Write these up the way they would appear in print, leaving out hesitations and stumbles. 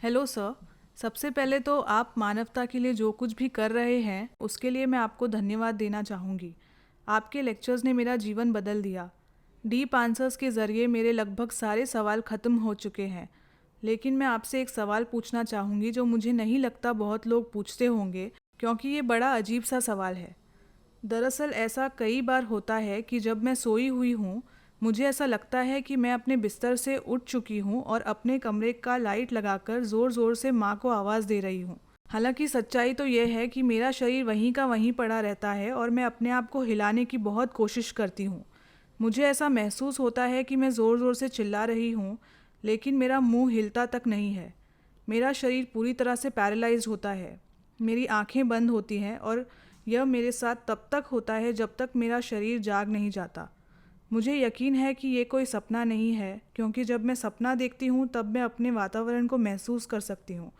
Hello sir. सबसे पहले तो आप मानवता के लिए जो कुछ भी कर रहे हैं उसके लिए मैं आपको धन्यवाद देना चाहूँगी। आपके लेक्चर्स ने मेरा जीवन बदल दिया। डीप आंसर्स के ज़रिए मेरे लगभग सारे सवाल ख़त्म हो चुके हैं। लेकिन मैं आपसे एक सवाल पूछना चाहूँगी जो मुझे नहीं लगता बहुत लोग पूछते होंगे, क्योंकि ये बड़ा अजीब सा सवाल है। दरअसल ऐसा कई बार होता है कि जब मैं सोई हुई हूँ, मुझे ऐसा लगता है कि मैं अपने बिस्तर से उठ चुकी हूँ और अपने कमरे का लाइट लगाकर ज़ोर ज़ोर से माँ को आवाज़ दे रही हूँ। हालांकि सच्चाई तो यह है कि मेरा शरीर वहीं का वहीं पड़ा रहता है और मैं अपने आप को हिलाने की बहुत कोशिश करती हूँ। मुझे ऐसा महसूस होता है कि मैं ज़ोर ज़ोर से चिल्ला रही हूँ, लेकिन मेरा मुंह हिलता तक नहीं है। मेरा शरीर पूरी तरह से पैरालाइज्ड होता है। मेरी आंखें बंद होती हैं और यह मेरे साथ तब तक होता है जब तक मेरा शरीर जाग नहीं जाता। मुझे यकीन है कि ये कोई सपना नहीं है, क्योंकि जब मैं सपना देखती हूँ तब मैं अपने वातावरण को महसूस कर सकती हूँ।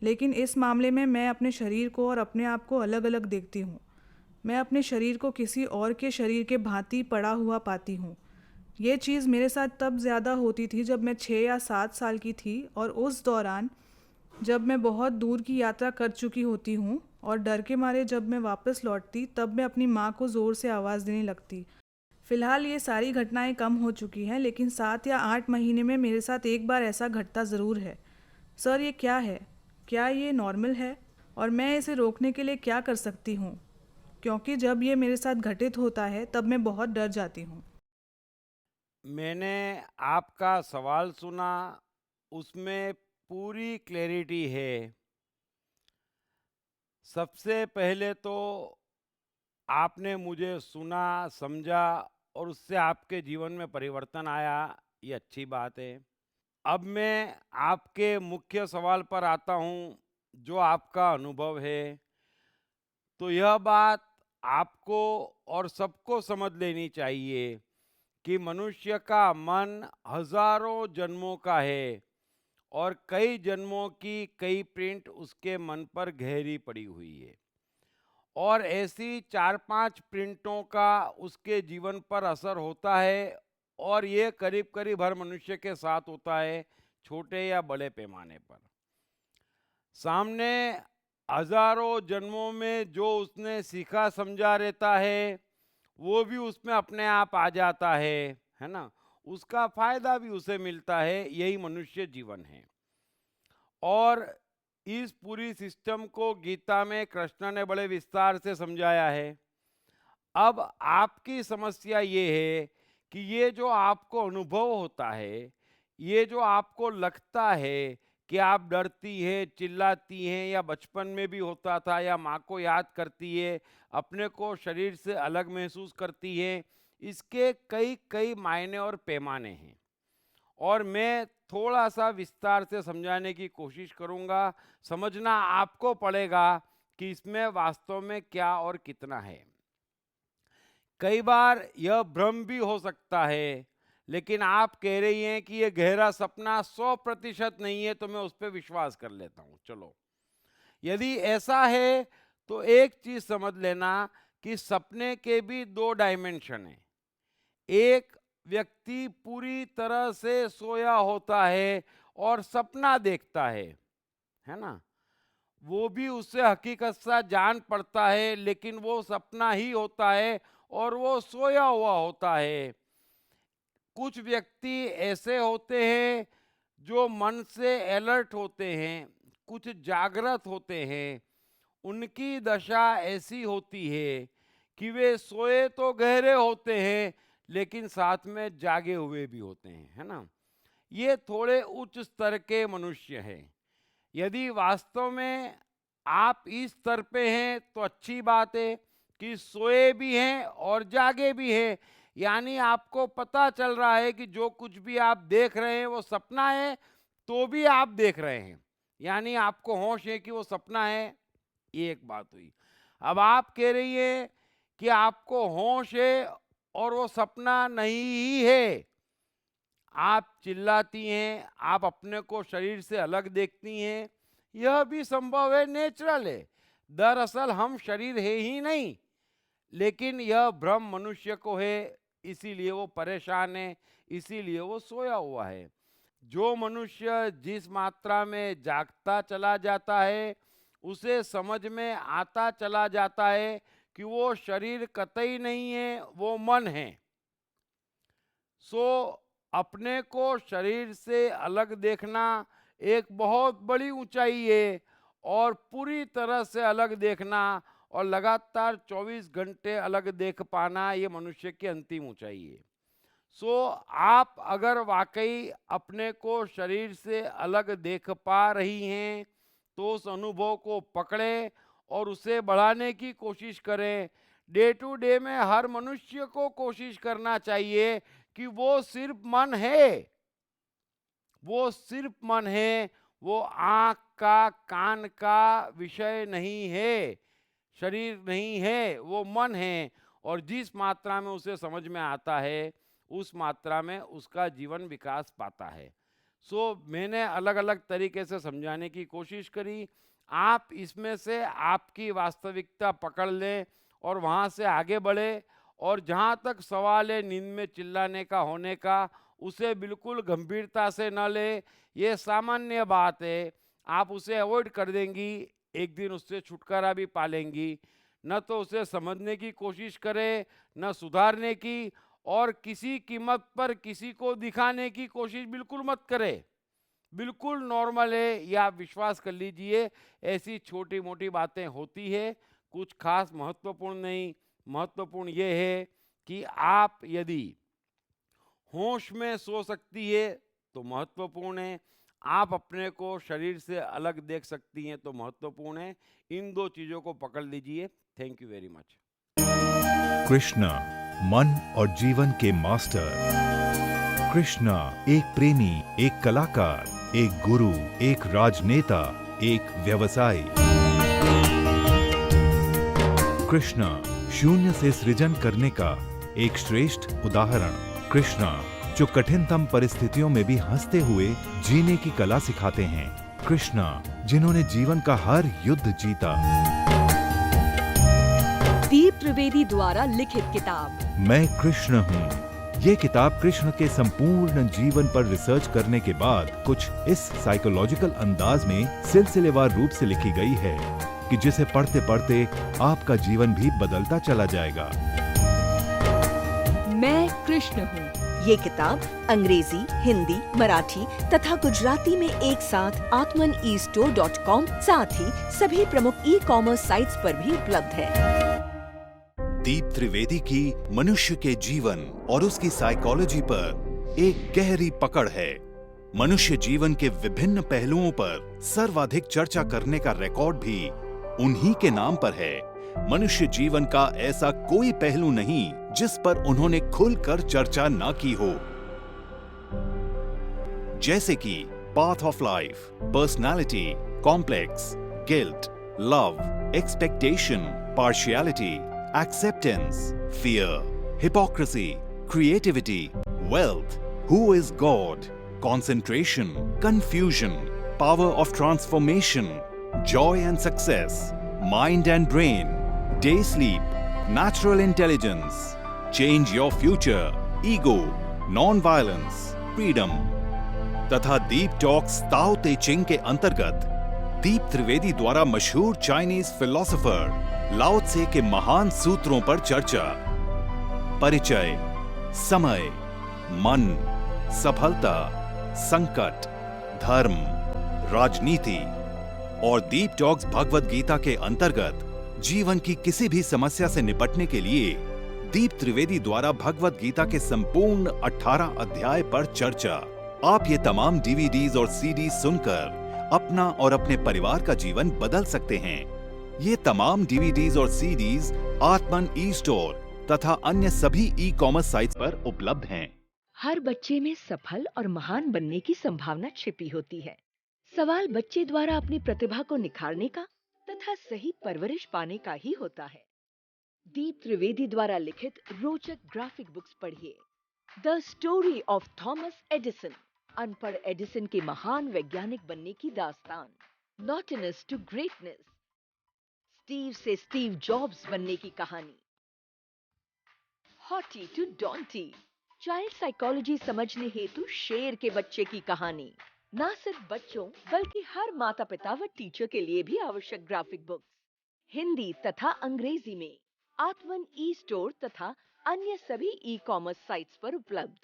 लेकिन इस मामले में मैं अपने शरीर को और अपने आप को अलग अलग देखती हूँ। मैं अपने शरीर को किसी और के शरीर के भांति पड़ा हुआ पाती हूँ। ये चीज़ मेरे साथ तब ज़्यादा होती थी जब मैं 6 या 7 साल की थी, और उस दौरान जब मैं बहुत दूर की यात्रा कर चुकी होती हूँ और डर के मारे जब मैं वापस लौटती तब मैं अपनी माँ को ज़ोर से आवाज़ देने लगती। फ़िलहाल ये सारी घटनाएं कम हो चुकी हैं, लेकिन 7 या 8 महीने में मेरे साथ एक बार ऐसा घटता ज़रूर है। सर, ये क्या है? क्या ये नॉर्मल है? और मैं इसे रोकने के लिए क्या कर सकती हूँ? क्योंकि जब ये मेरे साथ घटित होता है तब मैं बहुत डर जाती हूँ। मैंने आपका सवाल सुना, उसमें पूरी क्लैरिटी है। सबसे पहले तो आपने मुझे सुना, समझा और उससे आपके जीवन में परिवर्तन आया, ये अच्छी बात है। अब मैं आपके मुख्य सवाल पर आता हूँ, जो आपका अनुभव है। तो यह बात आपको और सबको समझ लेनी चाहिए कि मनुष्य का मन हजारों जन्मों का है और कई जन्मों की कई प्रिंट उसके मन पर गहरी पड़ी हुई है, और ऐसी 4-5 प्रिंटों का उसके जीवन पर असर होता है, और ये करीब करीब हर मनुष्य के साथ होता है, छोटे या बड़े पैमाने पर। सामने हजारों जन्मों में जो उसने सीखा समझा रहता है, वो भी उसमें अपने आप आ जाता है ना। उसका फायदा भी उसे मिलता है, यही मनुष्य जीवन है। और इस पूरी सिस्टम को गीता में कृष्ण ने बड़े विस्तार से समझाया है। अब आपकी समस्या ये है कि ये जो आपको अनुभव होता है, ये जो आपको लगता है कि आप डरती हैं, चिल्लाती हैं, या बचपन में भी होता था, या माँ को याद करती है, अपने को शरीर से अलग महसूस करती है, इसके कई कई मायने और पैमाने हैं। और मैं थोड़ा सा विस्तार से समझाने की कोशिश करूँगा। समझना आपको पड़ेगा कि इसमें वास्तव में क्या और कितना है। कई बार यह भ्रम भी हो सकता है, लेकिन आप कह रही हैं कि यह गहरा सपना 100% नहीं है, तो मैं उस पर विश्वास कर लेता हूँ। चलो, यदि ऐसा है तो एक चीज समझ लेना कि सपने के भी दो डायमेंशन हैं। एक व्यक्ति पूरी तरह से सोया होता है और सपना देखता है ना। वो भी उससे हकीकत सा जान पड़ता है, लेकिन वो सपना ही होता है और वो सोया हुआ होता है। कुछ व्यक्ति ऐसे होते हैं जो मन से अलर्ट होते हैं, कुछ जागृत होते हैं। उनकी दशा ऐसी होती है कि वे सोए तो गहरे होते हैं, लेकिन साथ में जागे हुए भी होते हैं, है ना। ये थोड़े उच्च स्तर के मनुष्य हैं। यदि वास्तव में आप इस स्तर पे हैं तो अच्छी बात है कि सोए भी हैं और जागे भी हैं। यानी आपको पता चल रहा है कि जो कुछ भी आप देख रहे हैं वो सपना है, तो भी आप देख रहे हैं, यानी आपको होश है कि वो सपना है। ये एक बात हुई। अब आप कह रही है कि आपको होश है और वो सपना नहीं ही है। आप चिल्लाती हैं, आप अपने को शरीर से अलग देखती हैं, यह भी संभव है, नेचुरल है। दरअसल हम शरीर है ही नहीं, लेकिन यह भ्रम मनुष्य को है, इसीलिए वो परेशान है, इसीलिए वो सोया हुआ है। जो मनुष्य जिस मात्रा में जागता चला जाता है, उसे समझ में आता चला जाता है कि वो शरीर कतई नहीं है, वो मन है। सो अपने को शरीर से अलग देखना एक बहुत बड़ी ऊंचाई है, और पूरी तरह से अलग देखना और लगातार 24 घंटे अलग देख पाना, ये मनुष्य की अंतिम ऊंचाई है। सो आप अगर वाकई अपने को शरीर से अलग देख पा रही हैं, तो उस अनुभव को पकड़ें और उसे बढ़ाने की कोशिश करें। डे टू डे में हर मनुष्य को कोशिश करना चाहिए कि वो सिर्फ मन है, वो सिर्फ मन है, वो आँख का, कान का विषय नहीं है, शरीर नहीं है, वो मन है। और जिस मात्रा में उसे समझ में आता है, उस मात्रा में उसका जीवन विकास पाता है। सो मैंने अलग अलग तरीके से समझाने की कोशिश करी। आप इसमें से आपकी वास्तविकता पकड़ लें और वहाँ से आगे बढ़े। और जहाँ तक सवाल है नींद में चिल्लाने का, होने का, उसे बिल्कुल गंभीरता से न ले। ये सामान्य बात है, आप उसे अवॉइड कर देंगी, एक दिन उससे छुटकारा भी पा लेंगी। न तो उसे समझने की कोशिश करें, न सुधारने की, और किसी कीमत पर किसी को दिखाने की कोशिश बिल्कुल मत करें। बिल्कुल नॉर्मल है, ये आप विश्वास कर लीजिए। ऐसी छोटी मोटी बातें होती है, कुछ खास महत्वपूर्ण नहीं। महत्वपूर्ण ये है कि आप यदि होश में सो सकती है तो महत्वपूर्ण है, आप अपने को शरीर से अलग देख सकती हैं तो महत्वपूर्ण है। इन दो चीज़ों को पकड़ लीजिए। Thank you very much. Krishna, मन और जीवन के मास्टर। कृष्णा एक प्रेमी, एक कलाकार, एक गुरु, एक राजनेता, एक व्यवसायी। कृष्णा शून्य से सृजन करने का एक श्रेष्ठ उदाहरण। कृष्णा जो कठिनतम परिस्थितियों में भी हंसते हुए जीने की कला सिखाते हैं। कृष्णा जिन्होंने जीवन का हर युद्ध जीता। दीप त्रिवेदी द्वारा लिखित किताब मैं कृष्ण हूँ। ये किताब कृष्ण के संपूर्ण जीवन पर रिसर्च करने के बाद कुछ इस साइकोलॉजिकल अंदाज में सिलसिलेवार रूप से लिखी गई है कि जिसे पढ़ते पढ़ते आपका जीवन भी बदलता चला जाएगा। मैं कृष्ण हूँ। ये किताब अंग्रेजी, हिंदी, मराठी तथा गुजराती में एक साथ atmanestore.com साथ ही सभी प्रमुख ई-कॉमर्स साइट्स पर भी उपलब्ध है। दीप त्रिवेदी की मनुष्य के जीवन और उसकी साइकोलॉजी पर एक गहरी पकड़ है। मनुष्य जीवन के विभिन्न पहलुओं पर सर्वाधिक चर्चा करने का रिकॉर्ड भी उन्हीं के नाम पर है। मनुष्य जीवन का ऐसा कोई पहलू नहीं जिस पर उन्होंने खुलकर चर्चा ना की हो, जैसे कि path of life, personality, complex, guilt, love, expectation, partiality, acceptance, fear, hypocrisy, creativity, wealth, who is God, concentration, confusion, power of transformation, joy and success, mind and brain, day sleep, natural intelligence, change your future, ego, non-violence, freedom, तथा दीप talks ताओ ते चिंग के अंतर्गत दीप त्रिवेदी द्वारा मशहूर Chinese philosopher लाओ त्से के महान सूत्रों पर चर्चा, परिचय, समय, मन, सफलता, संकट, धर्म, राजनीति और दीप टॉक्स भगवद गीता के अंतर्गत जीवन की किसी भी समस्या से निपटने के लिए दीप त्रिवेदी द्वारा भगवद गीता के संपूर्ण 18 अध्याय पर चर्चा। आप ये तमाम डीवीडीज और सीडीज सुनकर अपना और अपने परिवार का जीवन बदल सकते हैं। ये तमाम डीवीडीज और सीडीज आत्मन ई स्टोर तथा अन्य सभी ई कॉमर्स साइट्स पर उपलब्ध हैं। हर बच्चे में सफल और महान बनने की संभावना छिपी होती है। सवाल बच्चे द्वारा अपनी प्रतिभा को निखारने का तथा सही परवरिश पाने का ही होता है। दीप त्रिवेदी द्वारा लिखित रोचक ग्राफिक बुक्स पढ़िए। The story of Thomas Edison, अनपढ़ एडिसन के महान वैज्ञानिक बनने की दास्तान। नॉटनेस टू ग्रेटनेस, स्टीव से स्टीव जॉब्स बनने की कहानी। हॉटी टू डॉन्टी, चाइल्ड साइकोलॉजी समझने हेतु शेर के बच्चे की कहानी ना सिर्फ बच्चों बल्कि हर माता पिता व टीचर के लिए भी आवश्यक ग्राफिक बुक्स हिंदी तथा अंग्रेजी में आत्मन ई स्टोर तथा अन्य सभी ई कॉमर्स साइट्स पर उपलब्ध।